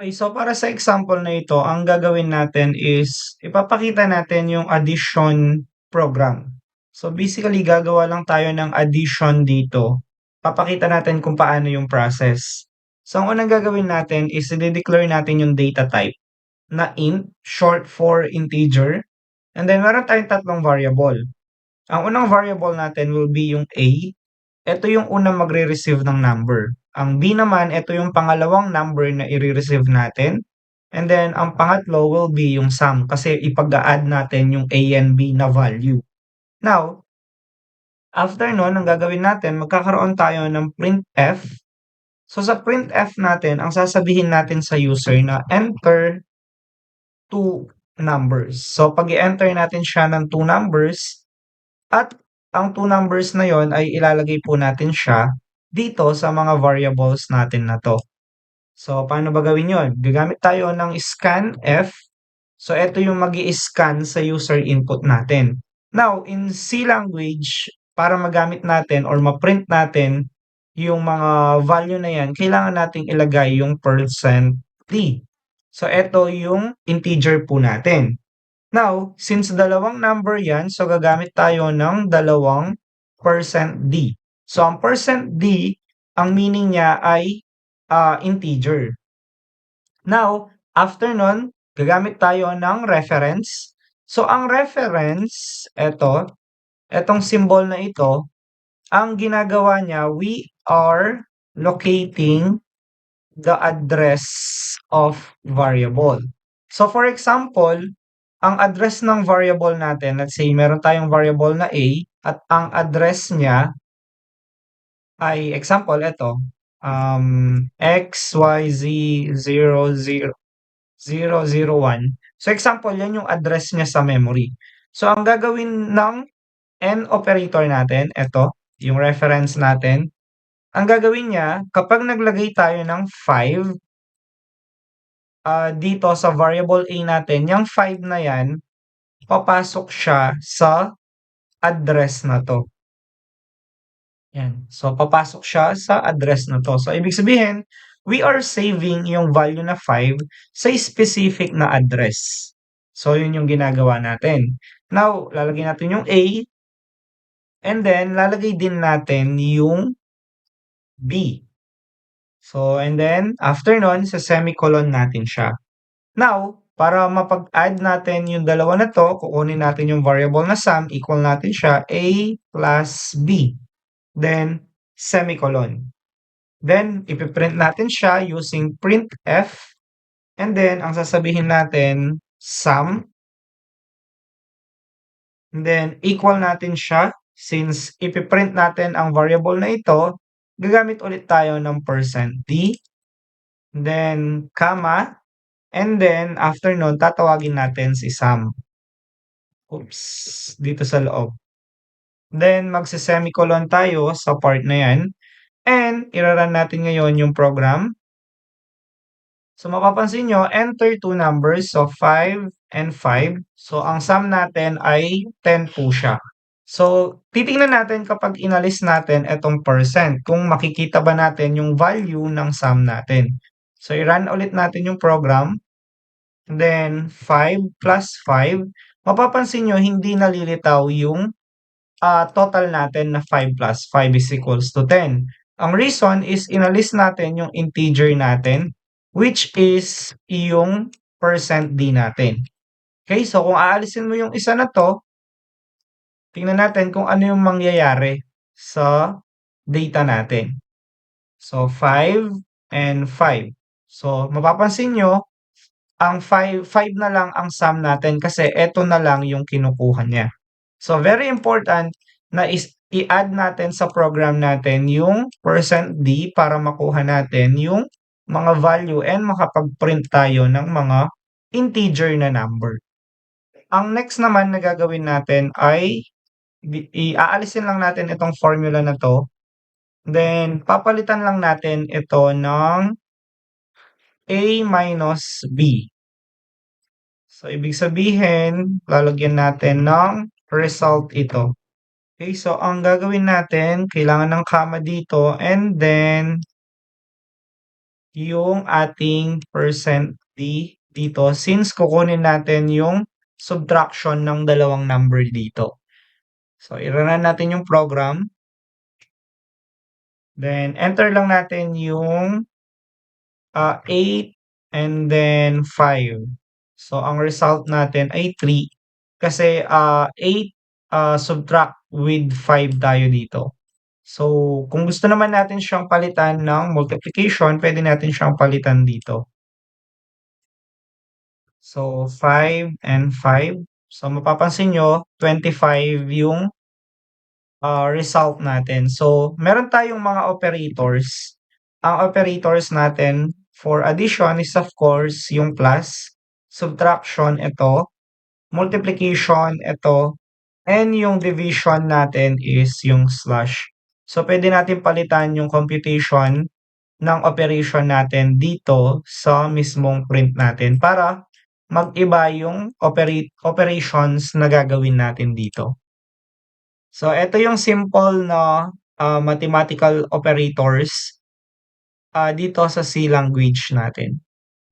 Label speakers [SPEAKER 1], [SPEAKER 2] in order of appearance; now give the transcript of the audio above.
[SPEAKER 1] Okay, so para sa example na ito, ang gagawin natin is ipapakita natin yung addition program. So basically, gagawa lang tayo ng addition dito. Papakita natin kung paano yung process. So ang unang gagawin natin is i-declare natin yung data type na int, short for integer. And then meron tayong tatlong variable. Ang unang variable natin will be yung A. Ito yung unang magre-receive ng number. Ang B naman, ito yung pangalawang number na i-receive natin. And then, ang pangatlo will be yung sum kasi ipag-add natin yung A and B na value. Now, after nun, ang gagawin natin, magkakaroon tayo ng printf. So, sa printf natin, ang sasabihin natin sa user na enter two numbers. So, pag i-enter natin siya ng two numbers, at ang two numbers na yon ay ilalagay po natin siya dito sa mga variables natin na 'to. So, paano ba gawin yon? Gagamit tayo ng scanf. So, eto yung mag-i-scan sa user input natin. Now, in C language, para magamit natin or ma-print natin yung mga value na yan, kailangan nating ilagay yung %d. So, eto yung integer po natin. Now, since dalawang number yan, so gagamit tayo ng dalawang %d. So, ang %d, ang meaning niya ay integer. Now, after nun, gagamit tayo ng reference. So, ang reference, etong symbol na ito, ang ginagawa niya, we are locating the address of variable. So, for example, ang address ng variable natin, let's say meron tayong variable na A at ang address niya ay example ito, XYZ00001. So example, yan yung address niya sa memory. So ang gagawin ng N operator natin, ito, yung reference natin, ang gagawin niya, kapag naglagay tayo ng 5, dito sa variable A natin, yung 5 na yan, papasok siya sa address na 'to. Yan. So, papasok siya sa address na 'to. So, ibig sabihin, we are saving yung value na 5 sa specific na address. So, yun yung ginagawa natin. Now, lalagay natin yung A and then lalagay din natin yung B. So, and then after nun, se-semicolon natin siya. Now, para mapag-add natin yung dalawa na 'to, kukunin natin yung variable na sum, equal natin siya A plus B. Then, semicolon. Then, ipiprint natin siya using printf. And then, ang sasabihin natin, sum. And then, equal natin siya. Since ipiprint natin ang variable na ito, gagamit ulit tayo ng %d. Then, comma. And then, after nun, tatawagin natin si sum. Oops, dito sa loob. Then, magse-semicolon tayo sa part na yan. And, ira-run natin ngayon yung program. So, mapapansin nyo, enter two numbers, so 5 and 5. So, ang sum natin ay 10 po siya. So, titingnan natin kapag inalis natin itong %, kung makikita ba natin yung value ng sum natin. So, i-run ulit natin yung program. Then, 5 plus 5. Mapapansin nyo, hindi nalilitaw yung total natin na 5 plus 5 is equals to 10. Ang reason is inalis natin yung integer natin, which is yung %d natin. Okay, so kung aalisin mo yung isa na 'to, tingnan natin kung ano yung mangyayari sa data natin. So, 5 and 5. So, mapapansin nyo, ang 5 na lang ang sum natin kasi eto na lang yung kinukuha niya. So, very important na i-add natin sa program natin yung %d para makuha natin yung mga value and makapag-print tayo ng mga integer na number. Ang next naman na gagawin natin ay aalisin lang natin itong formula na 'to. Then, papalitan lang natin ito ng A minus B. So, ibig sabihin, lalagyan natin ng result ito. Okay, so ang gagawin natin, kailangan ng comma dito and then yung ating %d dito since kukunin natin yung subtraction ng dalawang number dito. So, i-run natin yung program. Then, enter lang natin yung 8 and then 5. So, ang result natin ay 3 kasi 8 subtract with 5 tayo dito. So, kung gusto naman natin siyang palitan ng multiplication, pwede natin siyang palitan dito. So, 5 and 5. So, mapapansin nyo, 25 yung result natin. So, meron tayong mga operators. Ang operators natin for addition is of course yung plus, subtraction ito, multiplication ito, and yung division natin is yung slash. So, pwede natin palitan yung computation ng operation natin dito sa mismong print natin para mag-iba yung operations na gagawin natin dito. So, ito yung simple na mathematical operators dito sa C language natin.